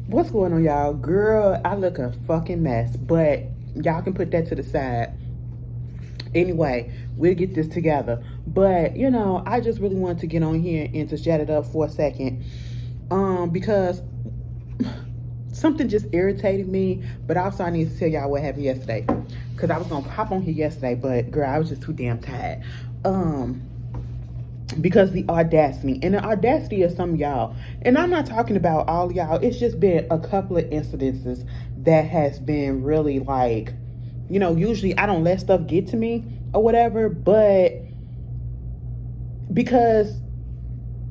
What's going on, y'all? Girl, I look a fucking mess, but y'all can put that to the side. Anyway, we'll get this together. But, I just really wanted to get on here and to chat it up for a second. Because something just irritated me, but also I need to tell y'all what happened yesterday. Because I was going to pop on here yesterday, but girl, I was just too damn tired. Because the audacity, and the audacity of some of y'all, and I'm not talking about all y'all, it's just been a couple of incidences that has been really like, usually I don't let stuff get to me or whatever, but because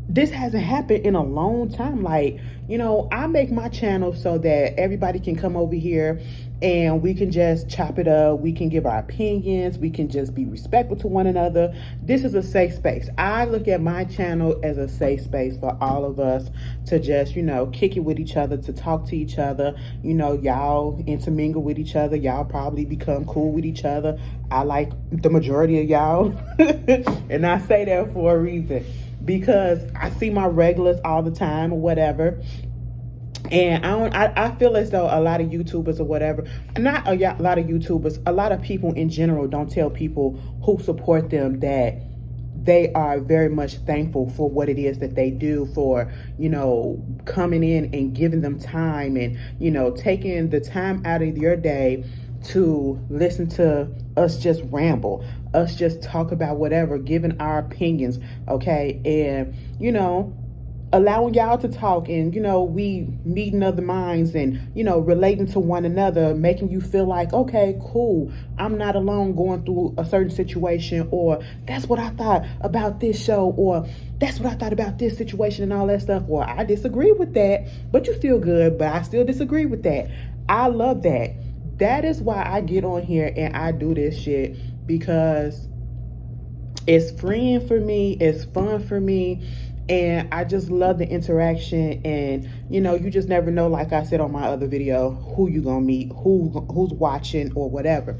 this hasn't happened in a long time. Like, I make my channel so that everybody can come over here and we can just chop it up. We can give our opinions. We can just be respectful to one another. This is a safe space. I look at my channel as a safe space for all of us to just, kick it with each other, to talk to each other. Y'all intermingle with each other. Y'all probably become cool with each other. I like the majority of y'all. And I say that for a reason, because I see my regulars all the time or whatever. And I feel as though a lot of YouTubers or whatever, not a lot of YouTubers, a lot of people in general don't tell people who support them that they are very much thankful for what it is that they do, for, coming in and giving them time and, taking the time out of your day to listen to us just ramble, us just talk about whatever, giving our opinions, okay? And, allowing y'all to talk and, we meeting other minds and, relating to one another, making you feel like, okay, cool, I'm not alone going through a certain situation, or that's what I thought about this show, or that's what I thought about this situation and all that stuff, or I disagree with that, but you're still good, but I still disagree with that. I love that. That is why I get on here and I do this shit, because it's freeing for me, it's fun for me, and I just love the interaction. And you just never know, like I said on my other video, who you gonna meet, who's watching or whatever.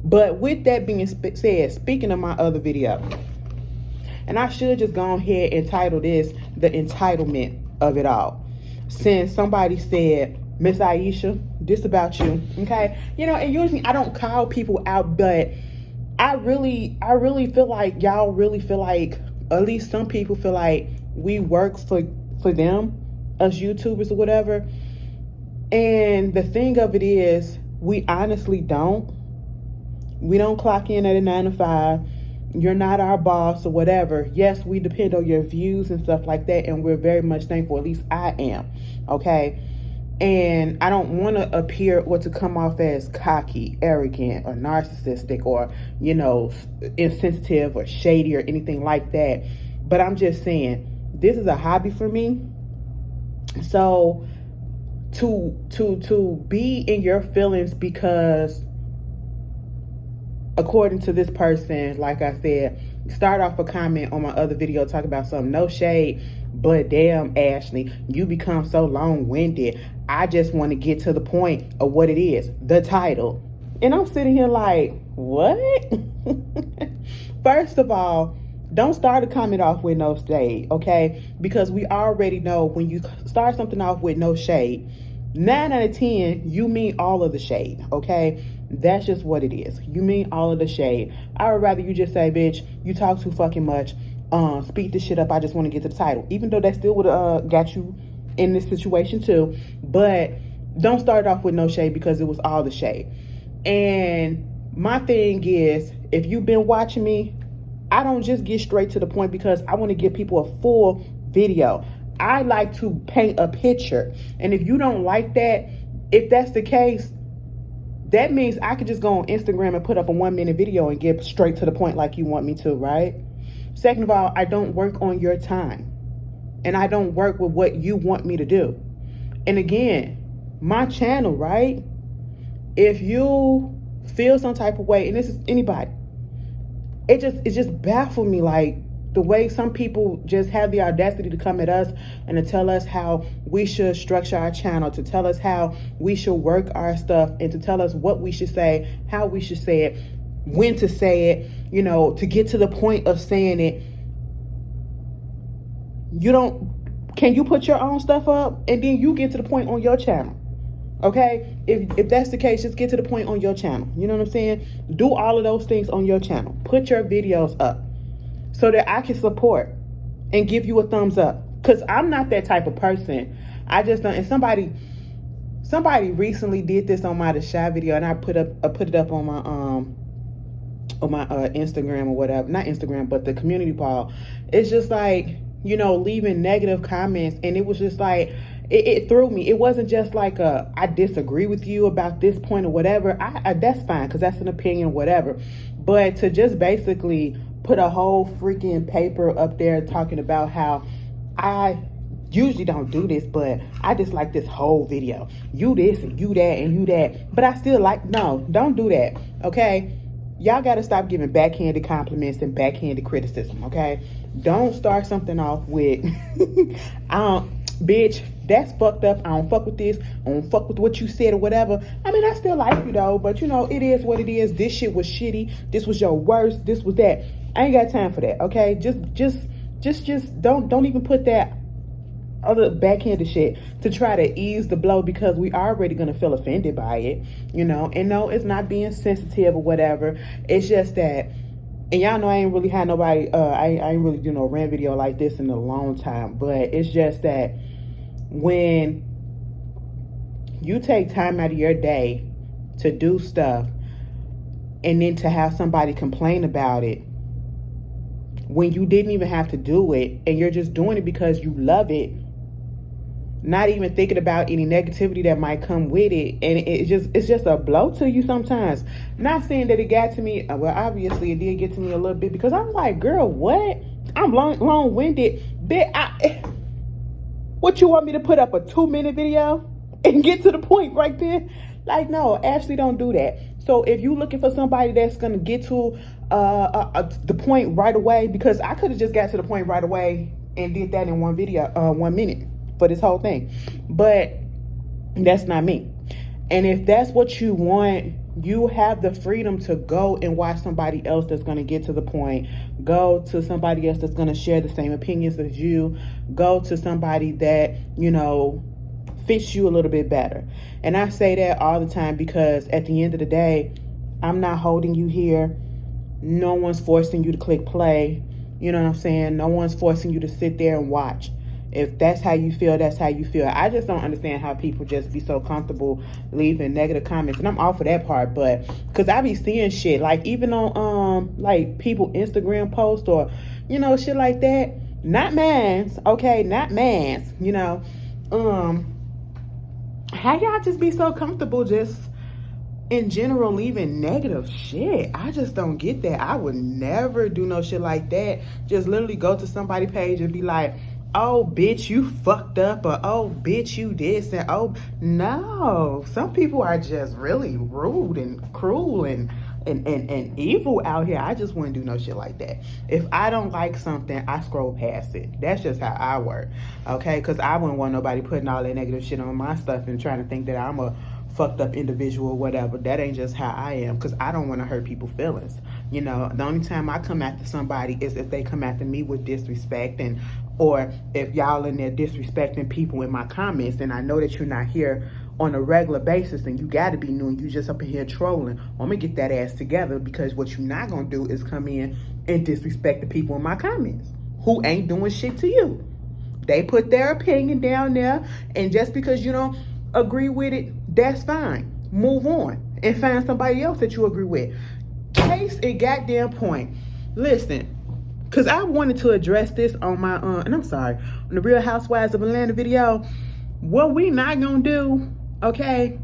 But with that being said, speaking of my other video, and I should just go ahead and title this The Entitlement of It All, since somebody said, Miss Aisha, this about you, okay? And usually I don't call people out, but I really feel like y'all really feel like, at least some people feel like we work for them, us YouTubers or whatever. And the thing of it is, we honestly don't. We don't clock in at a 9 to 5. You're not our boss or whatever. Yes, we depend on your views and stuff like that, and we're very much thankful. At least I am, okay? And I don't want to appear or to come off as cocky, arrogant, or narcissistic, or, insensitive or shady or anything like that. But I'm just saying, this is a hobby for me. So to be in your feelings because, according to this person, like I said, start off a comment on my other video talking about something, no shade, but damn, Ashley, you become so long-winded. I just want to get to the point of what it is, the title. And I'm sitting here like, what? First of all, don't start a comment off with no shade, okay? Because we already know when you start something off with no shade, 9 out of 10, you mean all of the shade, okay? That's just what it is. You mean all of the shade. I would rather you just say, bitch, you talk too fucking much. Speed this shit up. I just want to get to the title. Even though that still would have got you in this situation too. But don't start off with no shade, because it was all the shade. And my thing is, if you've been watching me, I don't just get straight to the point, because I want to give people a full video. I like to paint a picture. And if you don't like that, if that's the case, that means I could just go on Instagram and put up a 1-minute video and get straight to the point like you want me to, right? Second of all, I don't work on your time. And I don't work with what you want me to do. And again, my channel, right? If you feel some type of way, and this is anybody, it just baffled me, like the way some people just have the audacity to come at us and to tell us how we should structure our channel, to tell us how we should work our stuff, and to tell us what we should say, how we should say it, when to say it, to get to the point of saying it. You don't Can you put your own stuff up and then you get to the point on your channel? Okay, if that's the case, just get to the point on your channel. You know what I'm saying? Do all of those things on your channel. Put your videos up so that I can support and give you a thumbs up. Because I'm not that type of person. I just don't. And somebody recently did this on my The Shy video, and I put it up on my Instagram or whatever. Not Instagram, but the community poll. It's just like, you know, leaving negative comments, and it was just like, it threw me. It wasn't just like I disagree with you about this point or whatever. I that's fine, because that's an opinion or whatever. But to just basically put a whole freaking paper up there talking about how I usually don't do this, but I just like this whole video. You this and you that and you that. But I still like, no, don't do that, okay? Y'all got to stop giving backhanded compliments and backhanded criticism, okay? Don't start something off with, bitch, that's fucked up. I don't fuck with this. I don't fuck with what you said or whatever. I mean, I still like you though, but you know, it is what it is. This shit was shitty. This was your worst. This was that. I ain't got time for that, okay? Just don't even put that other backhanded shit to try to ease the blow, because we already gonna feel offended by it, you know. And no, it's not being sensitive or whatever. It's just that, and y'all know I ain't really had nobody, I ain't really do no rant video like this in a long time, but it's just that when you take time out of your day to do stuff and then to have somebody complain about it when you didn't even have to do it, and you're just doing it because you love it, not even thinking about any negativity that might come with it, and it's just a blow to you sometimes. Not saying that it got to me, well, obviously it did get to me a little bit, because I'm like, girl, what? I'm long-winded. What, you want me to put up a 2-minute video and get to the point right there? Like, no, Ashley, don't do that. So if you're looking for somebody that's gonna get to the point right away, because I could have just got to the point right away and did that in one video, 1 minute for this whole thing, but that's not me. And if that's what you want, you have the freedom to go and watch somebody else that's going to get to the point. Go to somebody else that's going to share the same opinions as you. Go to somebody that, you know, fits you a little bit better. And I say that all the time, because at the end of the day, I'm not holding you here. No one's forcing you to click play. You know what I'm saying? No one's forcing you to sit there and watch. If that's how you feel, that's how you feel. I just don't understand how people just be so comfortable leaving negative comments. And I'm all for that part, but because I be seeing shit, like even on like people Instagram posts or, you know, shit like that. Not man's, okay, not man's, you know. How y'all just be so comfortable just in general leaving negative shit? I just don't get that. I would never do no shit like that. Just literally go to somebody's page and be like, oh, bitch, you fucked up, or oh, bitch, you this, and oh, no. Some people are just really rude and cruel and evil out here. I just wouldn't do no shit like that. If I don't like something, I scroll past it. That's just how I work, okay? Because I wouldn't want nobody putting all that negative shit on my stuff and trying to think that I'm a fucked up individual or whatever. That ain't just how I am, because I don't want to hurt people's feelings. You know, the only time I come after somebody is if they come after me with disrespect, and or if y'all in there disrespecting people in my comments, and I know that you're not here on a regular basis and you got to be new and you just up in here trolling, I'm gonna get that ass together, because what you're not gonna do is come in and disrespect the people in my comments who ain't doing shit to you. They put their opinion down there, and just because you don't agree with it, that's fine. Move on and find somebody else that you agree with. Case in goddamn point. Listen, because I wanted to address this on my and I'm sorry, on the Real Housewives of Atlanta video. What we not gonna do, okay,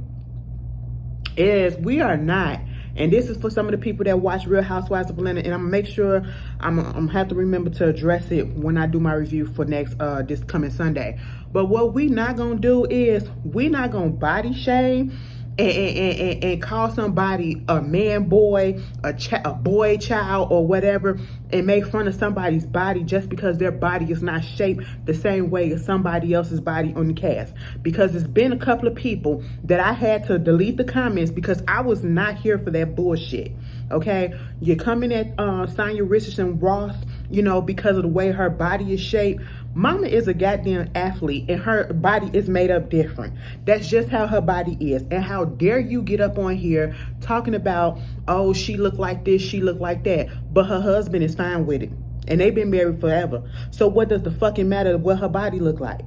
is we are not, and this is for some of the people that watch Real Housewives of Atlanta, and I'm gonna make sure I'm gonna have to remember to address it when I do my review for next this coming Sunday. But what we not gonna do is we not gonna body shame and call somebody a man, boy, a boy, child, or whatever, and make fun of somebody's body just because their body is not shaped the same way as somebody else's body on the cast. Because it's been a couple of people that I had to delete the comments because I was not here for that bullshit. Okay, you're coming at Sonya Richardson Ross because of the way her body is shaped. Mama is a goddamn athlete and her body is made up different. That's just how her body is. And how dare you get up on here talking about, oh, she look like this, she look like that. But her husband is fine with it. And they've been married forever. So what does the fucking matter what her body look like?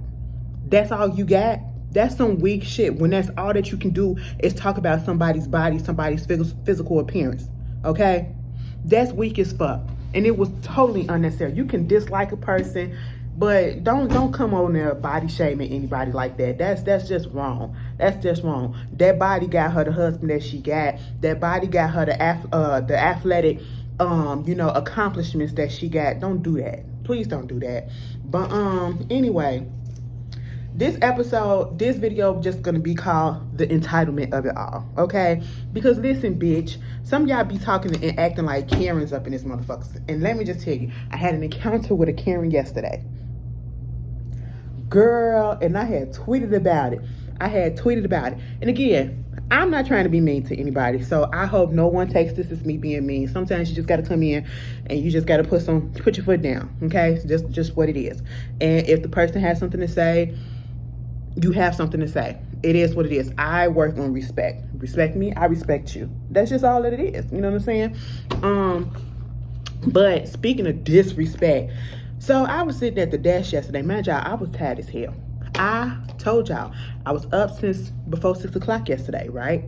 That's all you got? That's some weak shit when that's all that you can do is talk about somebody's body, somebody's physical appearance. Okay? That's weak as fuck. And it was totally unnecessary. You can dislike a person, but don't come on there body shaming anybody like that. That's just wrong. That's just wrong. That body got her the husband that she got. That body got her the athletic accomplishments that she got. Don't do that. Please don't do that. But anyway, this video just gonna be called The Entitlement of It All, okay? Because listen, bitch, some of y'all be talking and acting like Karens up in this motherfucker. And let me just tell you, I had an encounter with a Karen yesterday. Girl, and I had tweeted about it. And again, I'm not trying to be mean to anybody, so I hope no one takes this as me being mean. Sometimes you just gotta come in and you just gotta put your foot down, okay? Just what it is. And if the person has something to say, you have something to say. It is what it is. I work on respect. Respect me, I respect you. That's just all that it is. You know what I'm saying? But speaking of disrespect, so I was sitting at the desk yesterday. Man, y'all, I was tired as hell. I told y'all I was up since before 6 o'clock yesterday, right?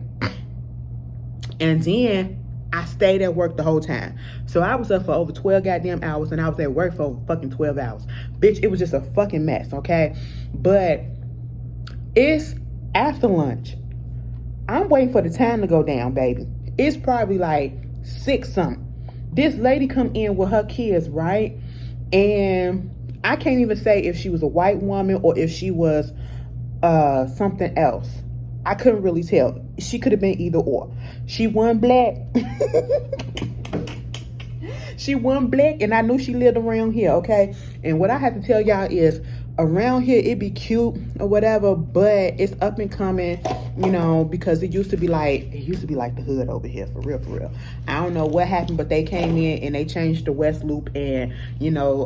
And then I stayed at work the whole time. So I was up for over 12 goddamn hours and I was at work for over fucking 12 hours. Bitch, it was just a fucking mess, okay? But it's after lunch. I'm waiting for the time to go down, baby. It's probably like 6 something. This lady come in with her kids, right? And I can't even say if she was a white woman or if she was something else. I couldn't really tell. She could have been either or. She wasn't black. She wasn't black, and I knew she lived around here, okay? And what I have to tell y'all is, around here it be cute or whatever, but it's up and coming, because it used to be like the hood over here, for real. I don't know what happened, but they came in and they changed the West Loop, and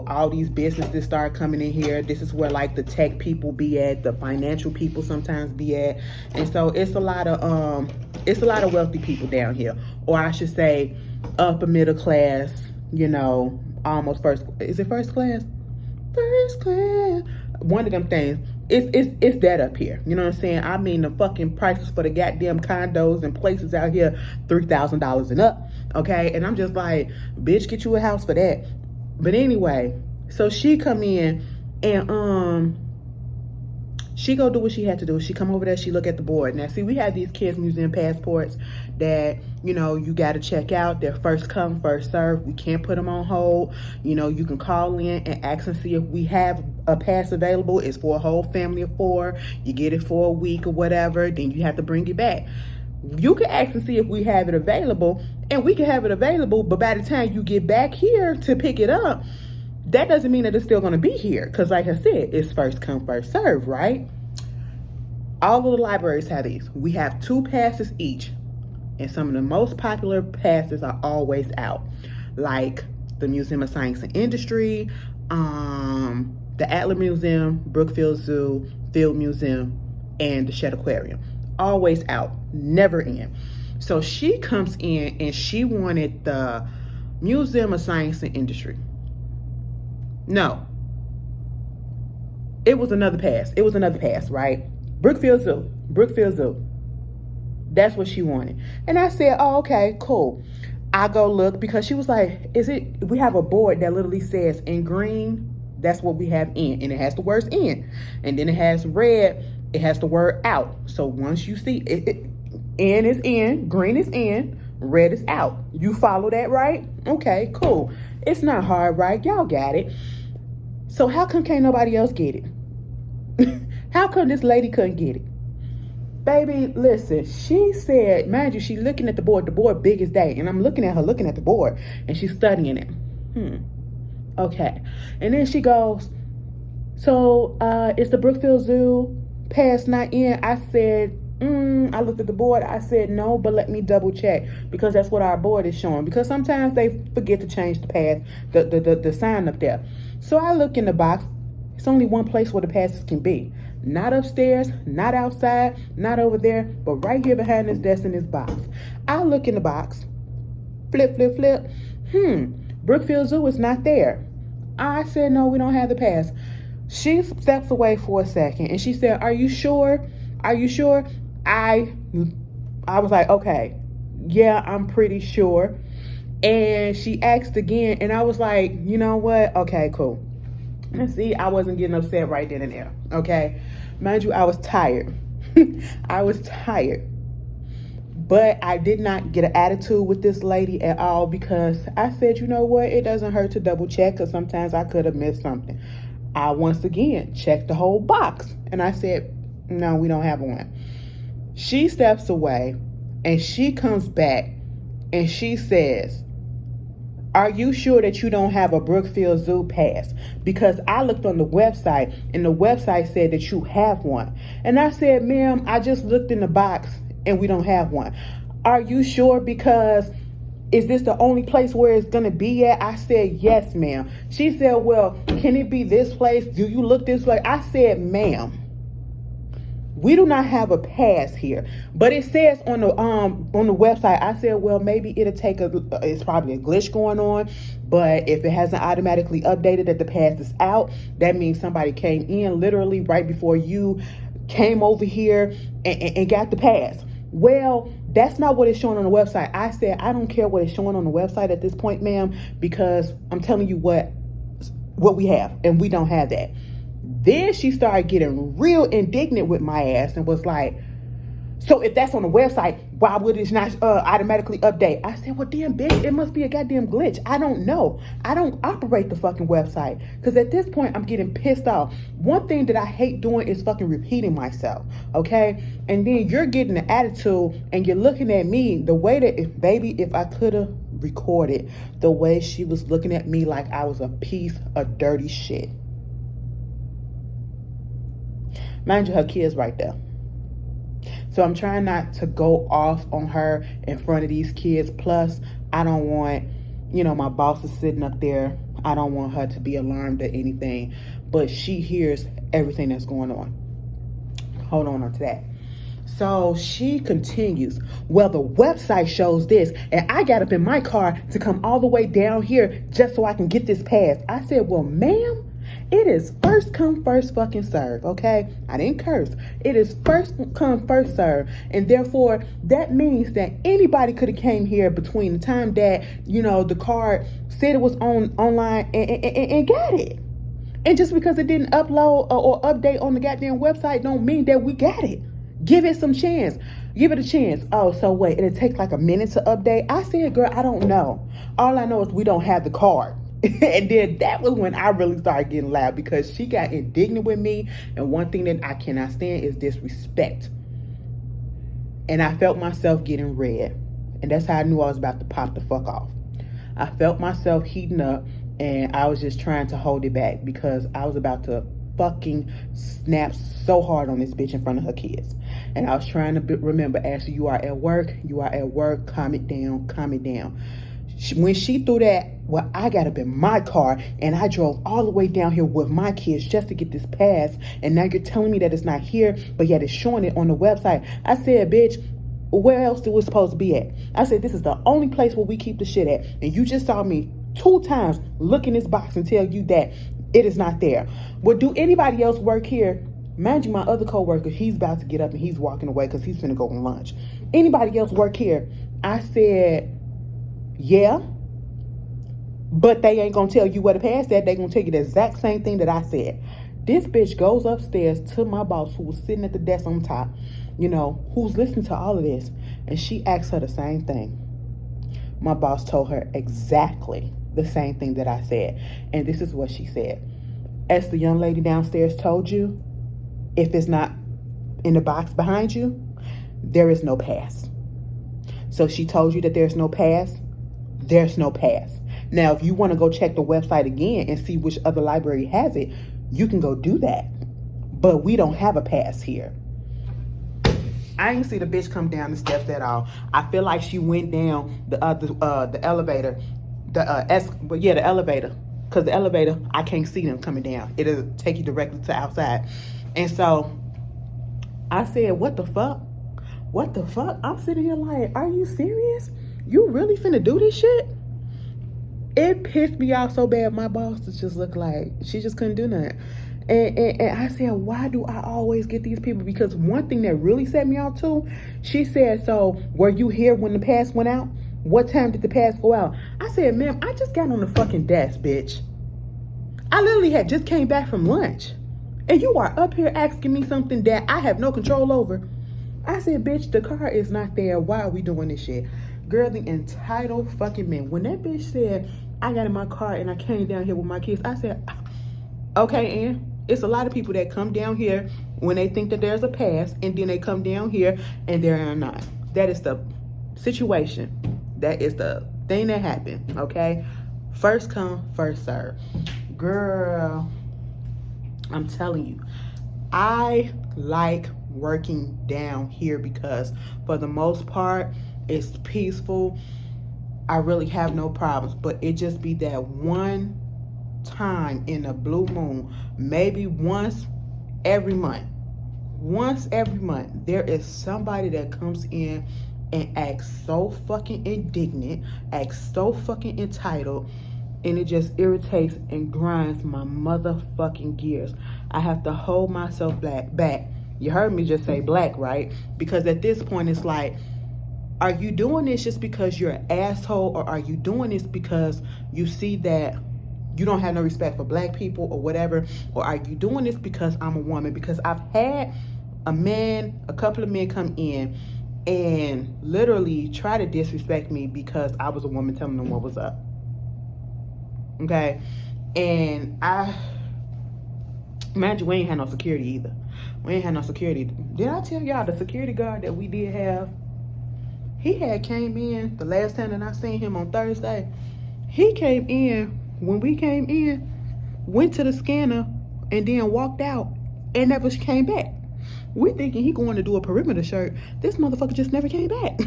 all these businesses start coming in here. This is where like the tech people be at, the financial people sometimes be at, and so it's a lot of wealthy people down here, or I should say upper middle class, almost first class? First class. One of them things. It's that up here. You know what I'm saying? I mean, the fucking prices for the goddamn condos and places out here, $3,000 and up. Okay? And I'm just like, bitch, get you a house for that. But anyway, so she come in and she go do what she had to do. She come over there, she look at the board. Now, see, we have these kids' museum passports that, you got to check out. They're first come, first serve. We can't put them on hold. You can call in and ask and see if we have a pass available. It's for a whole family of 4. You get it for a week or whatever. Then you have to bring it back. You can ask and see if we have it available, and we can have it available, but by the time you get back here to pick it up, that doesn't mean that it's still going to be here, because like I said, it's first come, first serve, right? All of the libraries have these. We have 2 passes each, and some of the most popular passes are always out, like the Museum of Science and Industry, the Adler Museum, Brookfield Zoo, Field Museum, and the Shed Aquarium. Always out, never in. So she comes in and she wanted the Museum of Science and Industry. No. It was another pass, right? Brookfield Zoo. That's what she wanted. And I said, oh, okay, cool. I go look, because she was like, we have a board that literally says in green, that's what we have in. And it has the words in. And then it has red, it has the word out. So once you see it, in is in, green is in, red is out. You follow that, right? Okay, cool. It's not hard, right? Y'all got it. So how come can't nobody else get it? How come this lady couldn't get it? Baby, listen, she said, mind you, she looking at the board big as day. And I'm looking at her looking at the board, and she's studying it. Okay. And then she goes, so is the Brookfield Zoo pass not in? I said, I looked at the board. I said, no, but let me double check because that's what our board is showing. Because sometimes they forget to change the pass, the sign up there. So I look in the box. It's only one place where the passes can be. Not upstairs, not outside, not over there, but right here behind this desk in this box. I look in the box. Flip, flip, flip. Brookfield Zoo is not there. I said, no, we don't have the pass. She steps away for a second and she said, are you sure? Are you sure? I was like, okay, yeah, I'm pretty sure. And she asked again and I was like, you know what? Okay, cool. And see, I wasn't getting upset right then and there. Okay. Mind you, I was tired. I was tired. But I did not get an attitude with this lady at all because I said, you know what? It doesn't hurt to double check because sometimes I could have missed something. I once again checked the whole box and I said, no, we don't have one. She steps away and she comes back and she says, are you sure that you don't have a Brookfield Zoo pass? Because I looked on the website and the website said that you have one. And I said, ma'am, I just looked in the box and we don't have one. Are you sure? Because is this the only place where it's going to be at? I said, yes, ma'am. She said, well, can it be this place? Do you look this way? I said, ma'am, we do not have a pass here, but it says on the website. I said, well, maybe it'll take it's probably a glitch going on, but if it hasn't automatically updated that the pass is out, that means somebody came in literally right before you came over here and got the pass. Well, that's not what it's showing on the website. I said, I don't care what it's showing on the website at this point, ma'am, because I'm telling you what we have, and we don't have that. Then she started getting real indignant with my ass and was like, so if that's on the website, why would it not automatically update? I said, well, damn, bitch, it must be a goddamn glitch. I don't know. I don't operate the fucking website. Because at this point, I'm getting pissed off. One thing that I hate doing is fucking repeating myself, okay? And then you're getting an attitude and you're looking at me the way that, if I could have recorded the way she was looking at me like I was a piece of dirty shit. Mind you, her kid's right there. So I'm trying not to go off on her in front of these kids. Plus, I don't want, my boss is sitting up there. I don't want her to be alarmed or anything. But she hears everything that's going on. Hold on to that. So she continues, well, the website shows this, and I got up in my car to come all the way down here just so I can get this pass. I said, well, ma'am, it is first come, first fucking serve, okay? I didn't curse. It is first come, first serve. And therefore, that means that anybody could have came here between the time that, the card said it was online and got it. And just because it didn't upload or update on the goddamn website don't mean that we got it. Give it some chance. Give it a chance. Oh, so wait, it'll take like a minute to update? I said, girl, I don't know. All I know is we don't have the card. And then that was when I really started getting loud because she got indignant with me. And one thing that I cannot stand is disrespect. And I felt myself getting red. And that's how I knew I was about to pop the fuck off. I felt myself heating up and I was just trying to hold it back because I was about to fucking snap so hard on this bitch in front of her kids. And I was trying to remember, Ashley, you are at work. You are at work. Calm it down. Calm it down. When she threw that, well, I got up in my car and I drove all the way down here with my kids just to get this pass. And now you're telling me that it's not here, but yet it's showing it on the website. I said, bitch, where else do we supposed to be at? I said, this is the only place where we keep the shit at. And you just saw me 2 times look in this box and tell you that it is not there. Well, do anybody else work here? Mind you, my other coworker, he's about to get up and he's walking away because he's finna go on lunch. Anybody else work here? I said, yeah, but they ain't gonna tell you what to pass at. They gonna tell you the exact same thing that I said. This bitch goes upstairs to my boss who was sitting at the desk on top, who's listening to all of this, and she asks her the same thing. My boss told her exactly the same thing that I said, and this is what she said. As the young lady downstairs told you, if it's not in the box behind you, there is no pass. So she told you that there's no pass. There's no pass. Now, if you want to go check the website again and see which other library has it, you can go do that. But we don't have a pass here. I ain't see the bitch come down the steps at all. I feel like she went down the elevator, the elevator, because the elevator I can't see them coming down. It'll take you directly to outside, and so I said, "What the fuck? What the fuck?" I'm sitting here like, "Are you serious? You really finna do this shit?" It pissed me off so bad. My boss just looked like she just couldn't do nothing. And I said, why do I always get these people? Because one thing that really set me off too, she said, so were you here when the pass went out? What time did the pass go out? I said, ma'am, I just got on the fucking desk, bitch. I literally had just came back from lunch. And you are up here asking me something that I have no control over. I said, bitch, the car is not there. Why are we doing this shit? Girl, the entitled fucking man. When that bitch said, I got in my car and I came down here with my kids, I said, okay, Ann. It's a lot of people that come down here when they think that there's a pass, and then they come down here and there are not. That is the situation. That is the thing that happened, okay? First come, first serve. Girl, I'm telling you, I like working down here because for the most part, it's peaceful. I really have no problems, but it just be that one time in a blue moon, maybe once every month, there is somebody that comes in and acts so fucking indignant, acts so fucking entitled, and it just irritates and grinds my motherfucking gears. I have to hold myself back. You heard me just say black, right? Because at this point it's like, are you doing this just because you're an asshole, or are you doing this because you see that you don't have no respect for black people or whatever? Or are you doing this because I'm a woman? Because I've had a couple of men come in and literally try to disrespect me because I was a woman telling them what was up. Okay? And imagine we ain't had no security either. We ain't had no security. Did I tell y'all the security guard that we did have? He had came in the last time that I seen him on Thursday. He came in when we came in, went to the scanner, and then walked out and never came back. We thinking he going to do a perimeter shirt. This motherfucker just never came back.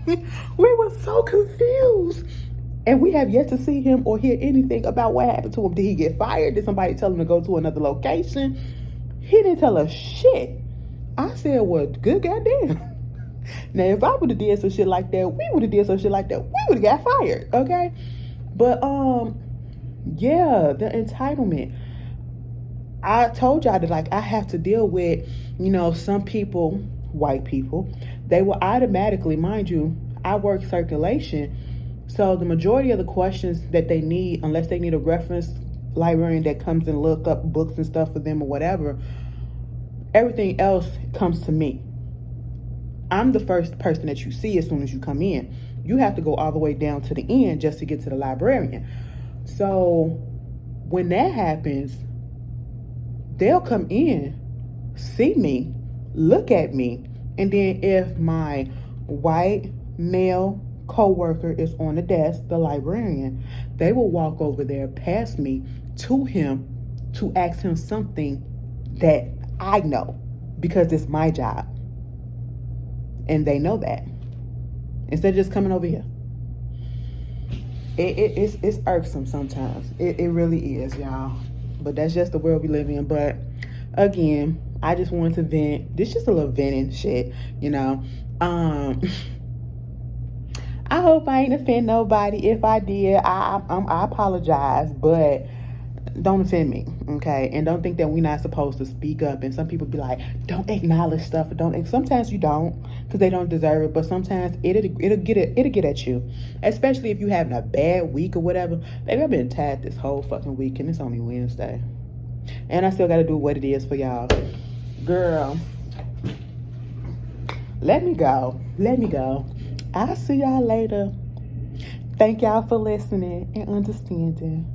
We were so confused. And we have yet to see him or hear anything about what happened to him. Did he get fired? Did somebody tell him to go to another location? He didn't tell us shit. I said, well, good goddamn. Now, if I would have did some shit like that, we would have did some shit like that, we would have got fired, okay? But, yeah, the entitlement. I told y'all that, like, I have to deal with, some people, white people, they will automatically, mind you, I work circulation, so the majority of the questions that they need, unless they need a reference librarian that comes and look up books and stuff for them or whatever, everything else comes to me. I'm the first person that you see as soon as you come in. You have to go all the way down to the end just to get to the librarian. So when that happens, they'll come in, see me, look at me, and then if my white male co-worker is on the desk, the librarian, they will walk over there past me to him to ask him something that I know because it's my job. And they know that. Instead of just coming over here. It's irksome sometimes. It really is, y'all. But that's just the world we live in. But again, I just wanted to vent. This is just a little venting shit, I hope I ain't offend nobody. If I did, I apologize, but don't offend me, okay? And don't think that we're not supposed to speak up. And some people be like, don't acknowledge stuff. Sometimes you don't, because they don't deserve it. But sometimes it'll get at you, especially if you having a bad week or whatever. Baby, I've been tired this whole fucking week, and it's only Wednesday, and I still got to do what it is for y'all. Girl, let me go. I'll see y'all later. Thank y'all for listening and understanding.